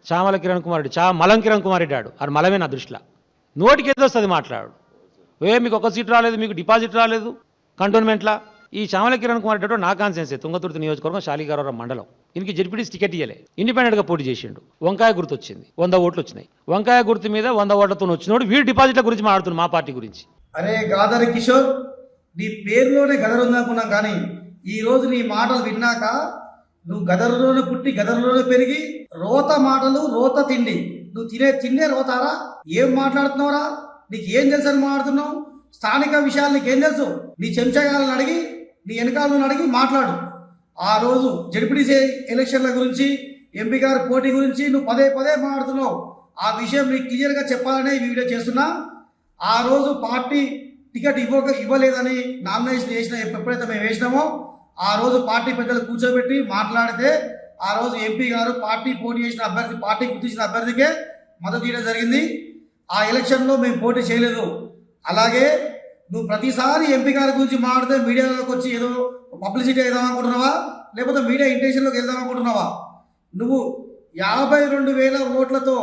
చామల కిరణ్ కుమార్ రెడ్డి మలం కిరణ్ కుమార్ రెడ్డి ఆడు అది మలమే నా దృష్టిలో. నోటికి ఏదో వస్తుంది మాట్లాడు. మీకు ఒక సీట్ రాలేదు, మీకు డిపాజిట్ రాలేదు కంటోన్మెంట్లో. ఈ చామల కిరణ్ కుమార్ రెడ్డి నా కాన్సెన్సే, తుంగతుర్తి నియోజకవర్గం శాలిగారవరం మండలం. ఈయనకి జెడ్పీటీసీ టికెట్ ఇవ్వలే, ఇండిపెండెంట్గా పోటీ చేసిండు. వంకాయ గుర్తు వచ్చింది, 100 ఓట్లు వచ్చినాయి. వంకాయ గుర్తు మీద 100 ఓట్లతో వచ్చినోడు వీడు డిపాజిట్ల గురించి మాట్లాడుతున్నాడు, మా పార్టీ గురించి. అరే గాదరి కిషోర్, నీ పేరులోనే గదర్ ఉందనుకున్నాం, కానీ ఈ రోజు నీ మాటలు విన్నాక నువ్వు గదర్లోనే పుట్టి గదర్లోనే పెరిగి రోత మాటలు రోత తిండి, నువ్వు తినే రోతారా? ఏం మాట్లాడుతున్నావురా? నీకు ఏం తెలుసు అని మాట్లాడుతున్నావు? స్థానిక విషయాలు నీకేం తెలుసు? నీ చెంచగాలను అడిగి, నీ వెనకాలను అడిగి మాట్లాడు. ఆ రోజు జడ్పీటీసీ ఎలక్షన్ల గురించి, ఎంపీ గారి పోటీ గురించి నువ్వు పదే మాట్లాడుతున్నావు. ఆ విషయం నీకు క్లియర్గా చెప్పాలనే ఈ వీడియో చేస్తున్నా. ఆ రోజు పార్టీ టికెట్ ఇవ్వలేదని నామినేషన్ చేసిన ఎప్పుడైతే మేము వేసినామో ఆ రోజు పార్టీ పెద్దలు కూర్చోబెట్టి మాట్లాడితే ఆ రోజు ఎంపీ గారు పార్టీ పోటీ చేసిన అభ్యర్థి, పార్టీ గుర్తించిన అభ్యర్థికే మద్దతు ఇవ్వడం జరిగింది. ఆ ఎలక్షన్లో మేము పోటీ చేయలేదు. అలాగే నువ్వు ప్రతిసారి ఎంపీ గారి గురించి మాట్లాడితే మీడియాలోకి వచ్చి ఏదో పబ్లిసిటీ వెళ్దాం అనుకుంటున్నావా, లేకపోతే మీడియా ఇంటెన్షన్లోకి వెళ్దాం అనుకుంటున్నావా? నువ్వు 52,000 ఓట్లతో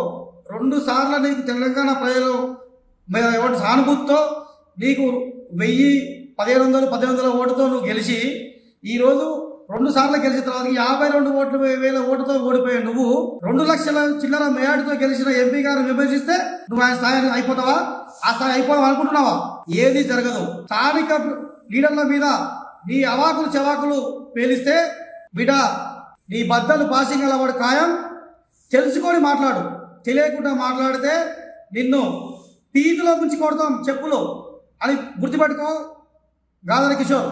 2 సార్లు నీకు తెలంగాణ ప్రజలు సానుభూతితో నీకు 1,000-1,500 ఓటుతో నువ్వు గెలిచి ఈరోజు 2 సార్లు గెలిచిన తర్వాత 52,000 ఓటుతో ఓడిపోయావు. నువ్వు 2 లక్షల చిల్లర మేయాటితో గెలిచిన ఎంపీ గారిని విమర్శిస్తే నువ్వు ఆయన స్థాయి అయిపోతావా? ఆ స్థాయి అయిపోదాం అనుకుంటున్నావా? ఏది జరగదు. స్థానిక లీడర్ల మీద నీ అవాకులు చెవాకులు పేలిస్తే బిడ్డ నీ బద్దలు పాసింగ్ అలవాడు ఖాయం. తెలుసుకొని మాట్లాడు. తెలియకుండా మాట్లాడితే నిన్ను పీతిలో ముంచి కొడతాం చెప్పులు అని గుర్తుపెట్టుకో గాదరి కిషోర్.